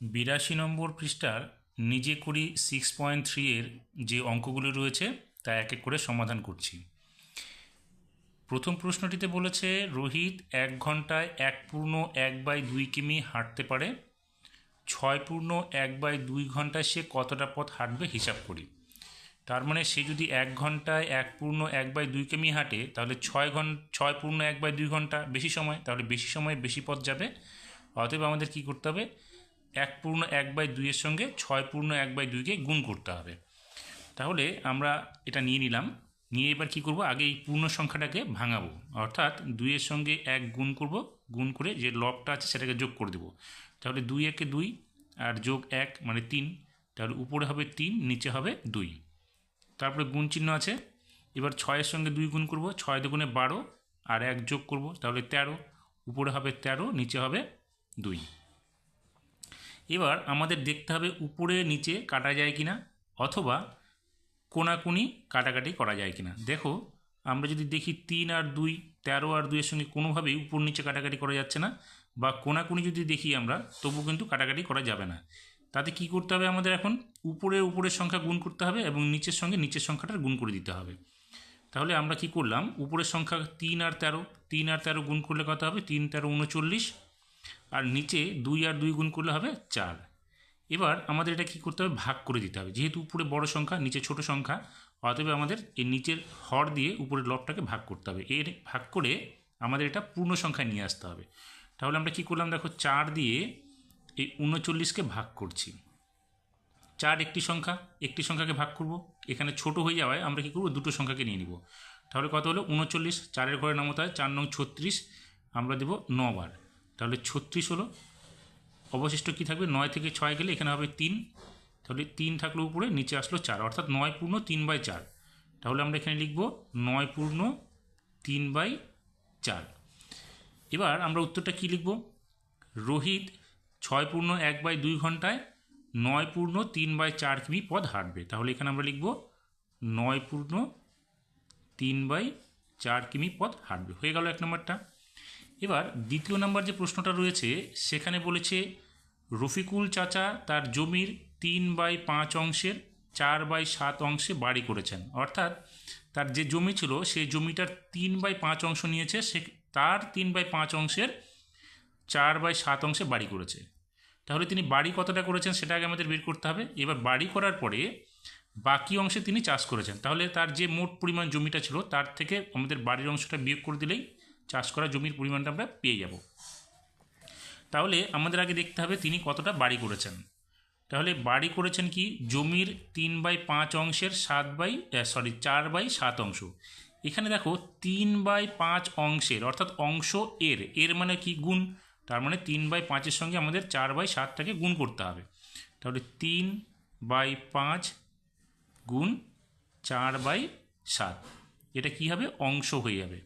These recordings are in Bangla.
82 নম্বর পৃষ্ঠার নিজে করি 6.3 এর যে অঙ্কগুলো রয়েছে তা এক এক করে সমাধান করছি। প্রথম প্রশ্নটিতে বলেছে রোহিত 1 ঘন্টায় 1/1/2 কিমি হাঁটতে পারে। 6/1/2 ঘন্টায় সে কতটা পথ হাঁটবে হিসাব করি। তার মানে সে যদি 1 ঘন্টায় 1/1/2 কিমি হাঁটে তাহলে 6/1/2 ঘন্টা বেশি সময়, তাহলে বেশি সময় বেশি পথ যাবে। অতএব আমাদের কি করতে হবে, 1/1/2 এর সঙ্গে 6/1/2কে গুণ করতে হবে। তাহলে আমরা এটা নিয়ে নিলাম, নিয়ে এবার কি করব, আগে এই পূর্ণ সংখ্যাটাকে ভাঙাবো, অর্থাৎ 2 এর সঙ্গে 1 গুণ করব, গুণ করে যে লবটা আছে সেটাকে যোগ করে দেবো। তাহলে 2 একে 2 আর যোগ 1 মানে 3, তাহলে উপরে হবে 3, নিচে হবে 2। তারপরে গুণ চিহ্ন আছে। এবার 6 এর সঙ্গে 2 গুণ করব, 6 দুগুণে 12 আর 1 যোগ করব, তাহলে 13, উপরে হবে 13, নিচে হবে 2। এবার আমাদের দেখতে হবে উপরে নিচে কাটা যায় কিনা, অথবা কোনাকুনি কাটাকাটি করা যায় কিনা। দেখো আমরা যদি দেখি 3 আর 2, 13 আর 2 এর সঙ্গে কোনোভাবেই উপর নিচে কাটাকাটি করা যাচ্ছে না, বা কোনাকুনি যদি দেখি আমরা তবু কিন্তু কাটাকাটি করা যাবে না। তাতে কি করতে হবে, আমাদের এখন উপরের সংখ্যা গুণ করতে হবে এবং নিচের সঙ্গে নিচের সংখ্যাটার গুণ করে দিতে হবে। তাহলে আমরা কি করলাম, উপরের সংখ্যা 3 আর 13, 3 আর 13 গুণ করলে কত হবে, 3 13 39, আর নিচে 2 আর 2 গুণ করলে হবে 4। এবার আমাদের এটা কি করতে হবে, ভাগ করে দিতে হবে। যেহেতু উপরে বড় সংখ্যা নিচে ছোট সংখ্যা, অতএব আমাদের এই নিচের হর দিয়ে উপরের লবটাকে ভাগ করতে হবে। এর ভাগ করে আমাদের এটা পূর্ণ সংখ্যায় নিয়ে আসতে হবে। তাহলে আমরা কি করলাম, দেখো 4 দিয়ে এই 39কে ভাগ করছি। 4 একটি সংখ্যা, একটি সংখ্যাকে ভাগ করব, এখানে ছোট হয়ে যাওয়ায় আমরা কি করব, দুটো সংখ্যাকে নিয়ে নিব। তাহলে কত হলো 39, 4-এর ঘরে নামতে হয়, 4 নং 36, আমরা দেব 9 বার, তাহলে 36 হলো। অবশিষ্ট কি থাকবে, 9 থেকে 6 গেলে এখানে হবে 3, তাহলে 3 থাকলো উপরে, নিচে আসলো 4, অর্থাৎ 9/3/4। তাহলে আমরা এখানে লিখব 9/3/4। এবার আমরা উত্তরটা কি লিখব, রোহিত 6/1/2 ঘন্টায় 9/3/4 কিমি পথ হাঁটবে। তাহলে এখানে আমরা লিখব 9/3/4 কিমি পথ হাঁটবে। হয়ে গেল 1 নম্বরটা। এবার দ্বিতীয় নম্বর যে প্রশ্নটা রয়েছে সেখানে বলেছে রফিকুল চাচা তার জমির 3/5 অংশের 4/7 অংশে বাড়ি করেছেন। অর্থাৎ তার যে জমি ছিল সেই জমিটার 3/5 অংশ নিয়েছে, সে তার 3/5 অংশের 4/7 অংশে বাড়ি করেছে। তাহলে তিনি বাড়ি কতটা করেছেন সেটা আগে আমাদের বের করতে হবে। এবার বাড়ি করার পরে বাকি অংশে তিনি চাষ করেছেন, তাহলে তার যে মোট পরিমাণ জমিটা ছিল তার থেকে আমাদের বাড়ির অংশটা বিয়োগ করে দিলেই চাষ করা জমির পরিমাণটা আমরা পেয়ে যাব। তাহলে আমাদের আগে দেখতে হবে তিনি কতটা বাড়ি করেছেন। তাহলে বাড়ি করেছেন কি, জমির 3/5 অংশের 4/7 অংশ। এখানে দেখো 3/5 অংশের, অর্থাৎ অংশ এর মানে কি, গুণ। তার মানে 3/5-এর সঙ্গে আমাদের 4/7টাকে গুণ করতে হবে। তাহলে 3/5 গুণ 4/7, এটা কি হবে, অংশ হয়ে যাবে।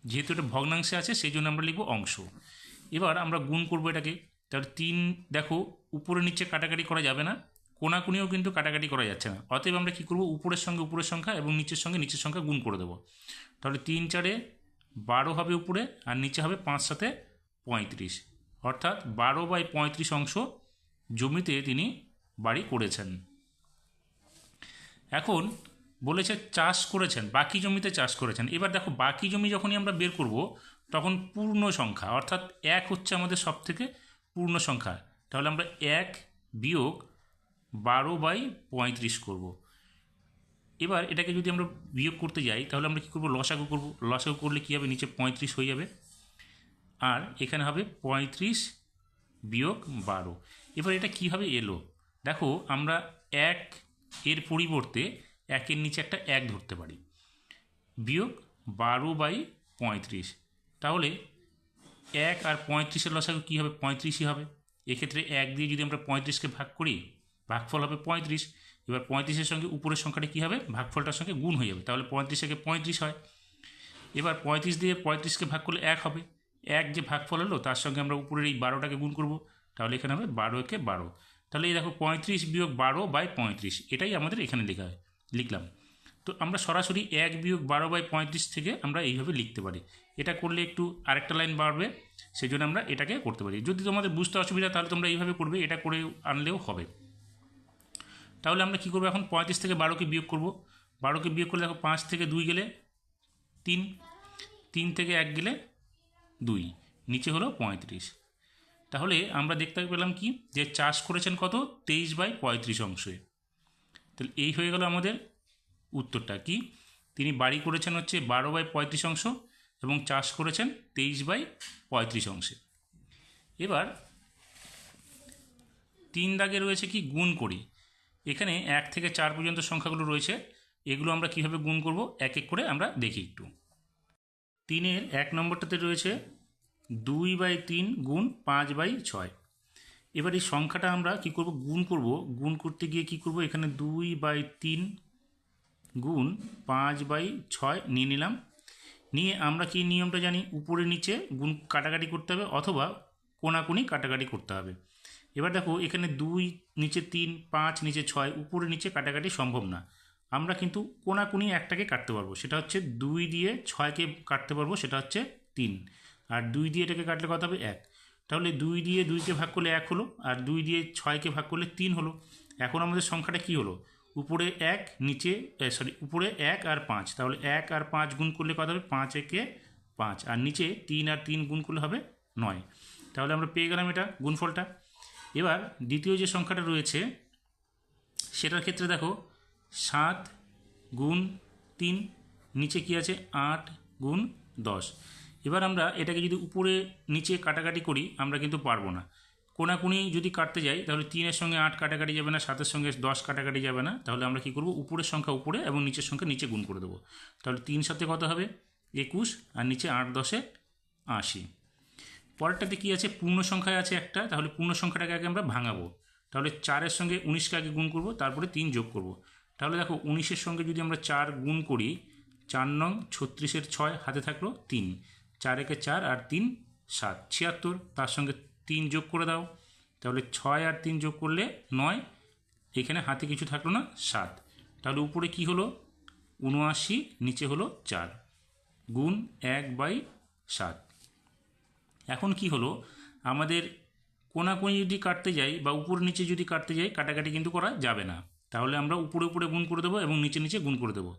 যেহেতু এটা ভগ্নাংশে আছে সেই জন্য আমরা লিখব অংশ। এবার আমরা গুণ করব এটাকে। তাহলে 3, দেখো উপরে নিচে কাটাকাটি করা যাবে না, কোনাকুনিও কিন্তু কাটাকাটি করা যাচ্ছে না। অতএব আমরা কী করব, উপরের সঙ্গে উপরের সংখ্যা এবং নিচের সঙ্গে নিচের সংখ্যা গুণ করে দেবো। তাহলে 3 4-এ 12 হবে উপরে, আর নিচে হবে 5 7-এ 35, অর্থাৎ 12/35 অংশ জমিতে তিনি বাড়ি করেছেন। এখন বলেছে চাষ করেছেন, বাকি জমিতে চাষ করেছেন। এবার দেখো বাকি জমি যখনই আমরা বের করব তখন পূর্ণ সংখ্যা, অর্থাৎ 1 হচ্ছে আমাদের সব থেকে পূর্ণ সংখ্যা। তাহলে আমরা 1 বিয়োগ 12/35 করব। এবার এটাকে যদি আমরা বিয়োগ করতে যাই তাহলে আমরা কী করব, লসাগু করব। লসাগু করলে কী হবে, নিচে 35 হয়ে যাবে, আর এখানে হবে 35 বিয়োগ 12। এবার এটা কীভাবে এলো, দেখো আমরা 1 এর পরিবর্তে 1-এর নিচে একটা 1 ধরতে পারি, বিয়োগ 12/35। তাহলে 1 আর 35-এর লসাগু কী হবে, 35ই হবে। এক্ষেত্রে 1 দিয়ে যদি আমরা 35কে ভাগ করি, ভাগফল হবে 35। এবার 35-এর সঙ্গে উপরের সংখ্যাটা কী হবে, ভাগফলটার সঙ্গে গুণ হয়ে যাবে, তাহলে 35 35 হয়। এবার 35 দিয়ে 35কে ভাগ করলে 1 হবে, 1 যে ভাগফল হলো তার সঙ্গে আমরা উপরের এই 12টাকে গুণ করব, তাহলে এখানে হবে 12 × 12। তাহলে এই দেখো 35 বিয়োগ 12/35, এটাই আমাদের এখানে লিখলাম। তো আমরা সরাসরি 1 বিয়োগ 12/35 থেকে আমরা এইভাবে লিখতে পারি। এটা করলে একটু আরেকটা লাইন বাড়বে, সেই জন্য আমরা এটাকে করতে পারি। যদি তোমাদের বুঝতে অসুবিধা তাহলে তোমরা এইভাবে করবে, এটা করে আনলেও হবে। তাহলে আমরা কী করবো, এখন 35 থেকে 12কে বিয়োগ করব। 12কে বিয়োগ করলে দেখো 5 থেকে 2 গেলে 3, 3 থেকে 1 গেলে 2, নিচে হলো 35। তাহলে আমরা দেখতে পেলাম কি, যে চাষ করেছেন কত, 23/35 অংশে। তাহলে এই হয়ে গেল আমাদের উত্তরটা কি, তিনি বাড়ি করেছেন হচ্ছে 12/35 অংশ এবং চাষ করেছেন 23/35 অংশে। এবার 3 দাগে রয়েছে কি, গুণ করি। এখানে 1 থেকে 4 পর্যন্ত সংখ্যাগুলো রয়েছে, এগুলো আমরা কীভাবে গুণ করব এক এক করে আমরা দেখি একটু। 3-এর 1 নম্বরটাতে রয়েছে 2/3 গুণ 5/6। এবার এই সংখ্যাটা আমরা কি করব, গুণ করব। গুণ করতে গিয়ে কি করব, এখানে 2/3 গুণ 5/6 নিয়ে নিলাম। নিয়ে আমরা কি নিয়মটা জানি, উপরে নিচে গুণ কাটাকাটি করতে হবে অথবা কোনাকুনি কাটাকাটি করতে হবে। এবার দেখো এখানে 2 নিচে 3, 5 নিচে 6, উপরে নিচে কাটাকাটি সম্ভব না। আমরা কিন্তু কোনাকুনি একটাকে কাটতে পারবো, সেটা হচ্ছে 2 দিয়ে 6কে কাটতে পারবো, সেটা হচ্ছে 3। আর 2 দিয়ে এটাকে কাটলে কত হবে, 1। তাহলে 2 দিয়ে 2কে ভাগ করলে 1 হলো, আর 2 দিয়ে 6কে ভাগ করলে 3 হলো। এখন আমাদের সংখ্যাটা কি হলো, উপরে 1 নিচে উপরে 1 আর 5, তাহলে 1 আর 5 গুণ করলে কত হবে, 5 একে 5, আর নিচে 3 আর 3 গুণ করলে হবে 9। তাহলে আমরা পেয়ে গেলাম এটা গুণফলটা। এবার দ্বিতীয় যে সংখ্যাটা রয়েছে সেটার ক্ষেত্রে দেখো 7 গুণ 3, নিচে কি আছে 8 গুণ 10। এবার আমরা এটাকে যদি উপরে নিচে কাটাকাটি করি আমরা কিন্তু পারবো না। কোনাকুনি যদি কাটতে যাই তাহলে 3-এর সঙ্গে 8 কাটাকাটি যাবে না, 7-এর সঙ্গে 10 কাটাকাটি যাবে না। তাহলে আমরা কী করব, উপরের সংখ্যা উপরে এবং নিচের সংখ্যা নিচে গুণ করে দেবো। তাহলে 3 সাথে কত হবে, 21, আর নিচে 8 10-এ 80। পরেরটাতে কী আছে, পূর্ণ সংখ্যায় আছে একটা, তাহলে পূর্ণ সংখ্যাটাকে আগে আমরা ভাঙাবো। তাহলে 4-এর সঙ্গে 19কে আগে গুণ করব, তারপরে 3 যোগ করব। তাহলে দেখো 19-এর সঙ্গে যদি আমরা 4 গুণ করি, 4 নং 36-এর 6 হাতে থাকলো 3, 4 একে 4 আর 3 7, 76। তার সঙ্গে 3 যোগ করে দাও, তাহলে 6 আর 3 যোগ করলে 9, এখানে হাতে কিছু থাকলো না 7। তাহলে উপরে কি হলো 79, নিচে হলো 4, গুণ 1/7। এখন কি হলো, আমাদের কোনাকুনি যদি কাটতে যাই বা উপর নিচে যদি কাটতে যাই কাটাকাটি কিন্তু করা যাবে না। তাহলে আমরা উপরে উপরে গুণ করে দেবো এবং নিচে নিচে গুণ করে দেবো।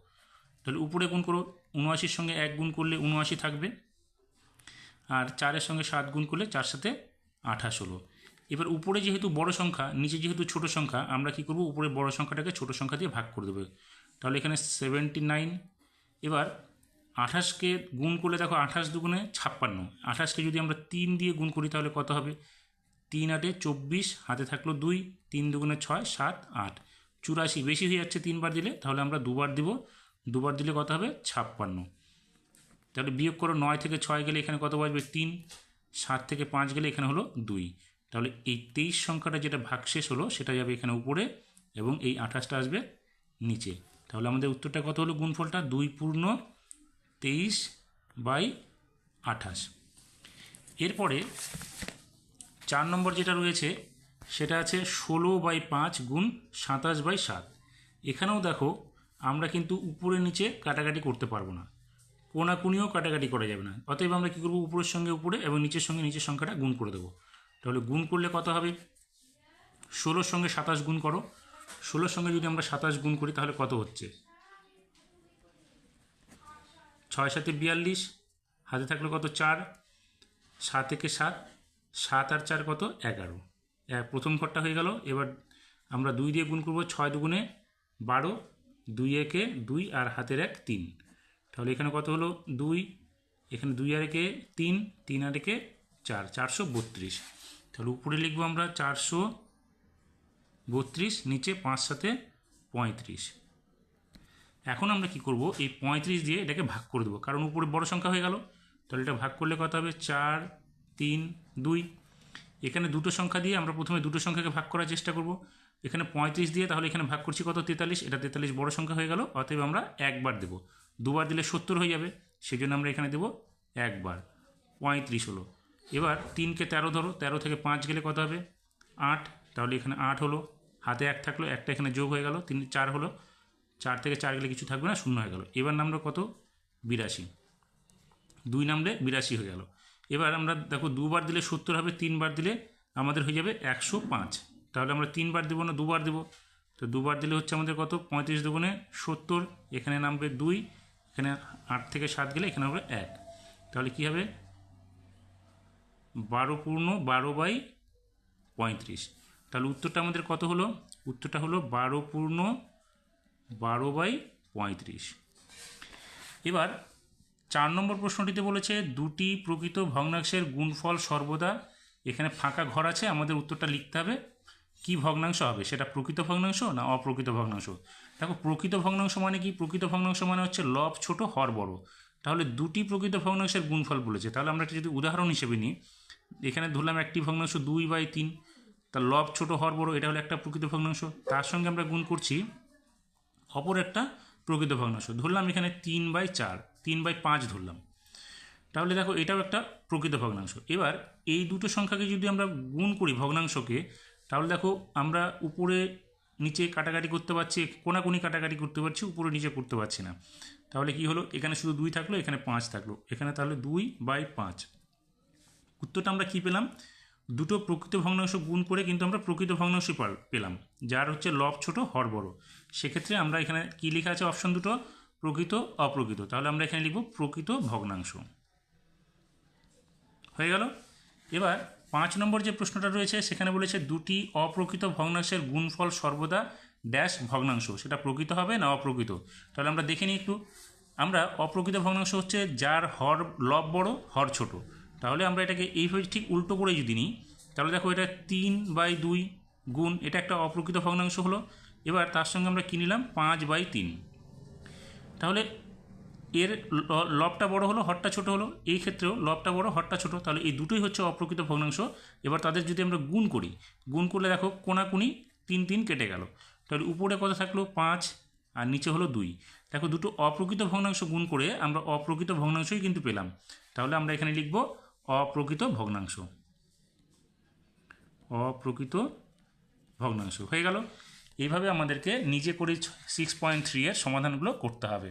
তাহলে উপরে গুণ করো, 79-এর সঙ্গে 1 গুণ করলে 79 থাকবে, আর 4-এর সঙ্গে 7 গুণ করলে 4 সাথে 28 হলো। এবার উপরে যেহেতু বড় সংখ্যা, নিচে যেহেতু ছোট সংখ্যা, আমরা কি করব, উপরে বড় সংখ্যাটাকে ছোট সংখ্যা দিয়ে ভাগ করে দেবো। তাহলে এখানে 79। এবার 28কে গুণ করলে দেখো 28 দুগুণে 56, 28কে যদি আমরা 3 দিয়ে গুণ করি তাহলে কত হবে, 3 8-এ 24, হাতে থাকলো 2, 3 দুগুণে 6, 7 8, 84। বেশি হয়ে যাচ্ছে 3 বার দিলে, তাহলে আমরা 2 বার দিব, 2 বার দিলে কত হবে 56। তাহলে বিয়োগ করো, 9 থেকে 6 গেলে এখানে কত বাজবে 3, 7 থেকে 5 গেলে এখানে হলো 2। তাহলে এই 23 সংখ্যাটা যেটা ভাগশেষ হলো সেটা যাবে এখানে উপরে এবং এই 28টা আসবে নিচে। তাহলে আমাদের উত্তরটা কত হলো, গুণফলটা 2 পূর্ণ 23/28। এরপরে 4 নম্বর যেটা রয়েছে সেটা আছে 16/5 গুণ 27/7। এখানেও দেখো আমরা কিন্তু উপরে নিচে কাটাকাটি করতে পারবো না, কোনাকুনিও কাটাকাটি করা যাবে না। অতএব আমরা কী করবো, উপরের সঙ্গে উপরে এবং নিচের সঙ্গে নিচের সংখ্যাটা গুণ করে দেবো। তাহলে গুণ করলে কত হবে, 16-র সঙ্গে 27 গুণ করো। 16-র সঙ্গে যদি আমরা 27 গুণ করি তাহলে কত হচ্ছে, 6 7 42, হাতে থাকলে কত 4, 7 একে 7, 7 আর 4 কত 11। প্রথম ঘরটা হয়ে গেল। এবার আমরা 2 দিয়ে গুণ করবো, 6 দুগুণে 12, 2 একে 2 আর হাতের 1 3। তাহলে এখানে কত হলো 2, এখানে 2 আর একে 3, 3 আর একে 4, 432। তাহলে উপরে লিখবো আমরা 432, নিচে 5 7 35। এখন আমরা কি করব, এই 35 দিয়ে এটাকে ভাগ করে দেবো, কারণ উপরে বড় সংখ্যা হয়ে গেল। তাহলে এটা ভাগ করলে কত হবে, 4 3 2। এখানে দুটো সংখ্যা দিয়ে আমরা প্রথমে দুটো সংখ্যাকে ভাগ করার চেষ্টা করব। এখানে 35 দিয়ে, তাহলে এখানে ভাগ করছি কত 43, এটা 43 বড় সংখ্যা হয়ে গেল। অতএব আমরা একবার দেবো, দুবার দিলে 70 হয়ে যাবে, সেই জন্য আমরা এখানে দেবো একবার, 35 হলো। এবার 3কে 13 ধরো, 13 থেকে 5 গেলে কত হবে 8, তাহলে এখানে 8 হলো, হাতে 1 থাকলো, একটা এখানে যোগ হয়ে গেল, 3 4 হলো, 4 থেকে 4 গেলে কিছু থাকবে না, শূন্য হয়ে গেল। এবার নামলো কত? 82। 2 নামলে 82 হয়ে গেল। এবার আমরা দেখো 2 বার দিলে 70 হবে, 3 বার দিলে আমাদের হয়ে যাবে 105। তাহলে আমরা 3 বার দেবো না 2 বার দেবো? তো 2 বার দিলে হচ্ছে আমাদের কত? 35 দুগুণে 70, এখানে নামবে 2, এখানে 8 থেকে 7 গেলে এখানে হবে 1। তাহলে কী হবে? 12/35। তাহলে উত্তরটা আমাদের কত হলো? উত্তরটা হলো 12/35। এবার 4 নম্বর প্রশ্নটিতে বলেছে দুটি প্রকৃত ভগ্নাংশের গুণফল সর্বদা, এখানে ফাঁকা ঘর আছে, আমাদের উত্তরটা লিখতে হবে কি ভগ্নাংশ হবে, সেটা প্রকৃত ভগ্নাংশ না অপ্রকৃত ভগ্নাংশ। দেখো প্রকৃত ভগ্নাংশ মানে কি? প্রকৃত ভগ্নাংশ মানে হচ্ছে লব ছোট হর বড়। তাহলে দুটি প্রকৃত ভগ্নাংশের গুণফল বলেছে, তাহলে আমরা এটা যদি উদাহরণ হিসেবে নিই, এখানে ধরলাম একটি ভগ্নাংশ 2/3, তার লব ছোট হর বড়, এটা হলো একটা প্রকৃত ভগ্নাংশ। তার সঙ্গে আমরা গুণ করছি অপর একটা প্রকৃত ভগ্নাংশ, ধরলাম এখানে 3/4, 3/5 ধরলাম। তাহলে দেখো এটাও একটা প্রকৃত ভগ্নাংশ। এবার এই দুটো সংখ্যাকে যদি আমরা গুণ করি ভগ্নাংশকে, তাহলে দেখো আমরা উপরে নিচে কাটাকাটি করতে পারছি, কোনাকুনি কাটাকাটি করতে পারছি, উপরে নিচে করতে পারছি না। তাহলে কি হলো? এখানে শুধু 2 থাকলো, এখানে 5 থাকলো, এখানে তাহলে 2/5। উত্তরটা আমরা কি পেলাম? দুটো প্রকৃত ভগ্নাংশ গুণ করে কিন্তু আমরা প্রকৃত ভগ্নাংশ পেলাম, যার হচ্ছে লব ছোট হর বড়। সেক্ষেত্রে আমরা এখানে কি লেখা আছে অপশন দুটো? প্রকৃত অপ্রকৃত। তাহলে আমরা এখানে লিখব প্রকৃত ভগ্নাংশ। হয়ে গেল। এবার 5 নম্বর যে প্রশ্নটা রয়েছে সেখানে বলেছে দুটি অপ্রকৃত ভগ্নাংশের গুণফল সর্বদা ড্যাশ ভগ্নাংশ, সেটা প্রকৃত হবে না অপ্রকৃত? তাহলে আমরা দেখে নিই একটু। আমরা অপ্রকৃত ভগ্নাংশ হচ্ছে যার হর লব বড় হর ছোট। তাহলে আমরা এটাকে এইভাবে ঠিক উল্টো করে যদি নিই, তাহলে দেখো এটা 3/2 গুণ, এটা একটা অপ্রকৃত ভগ্নাংশ হলো। এবার তার সঙ্গে আমরা কী নিলাম? 5/3। তাহলে এর লবটা বড় হলো হরটা ছোট হলো, এই ক্ষেত্রেও লবটা বড় হরটা ছোট, তাহলে এই দুটোই হচ্ছে অপ্রকৃত ভগ্নাংশ। এবার তাদের যদি আমরা গুণ করি, গুণ করলে দেখো কোনাকুনি 3 কেটে গেল, তাহলে উপরে কত থাকলো? 5, আর নিচে হলো 2। দেখো দুটো অপ্রকৃত ভগ্নাংশ গুণ করে আমরা অপ্রকৃত ভগ্নাংশই কিন্তু পেলাম। তাহলে আমরা এখানে লিখব অপ্রকৃত ভগ্নাংশ। অপ্রকৃত ভগ্নাংশ হয়ে গেল। এইভাবে আমাদেরকে নিজে করে 6.3 এর সমাধানগুলো করতে হবে।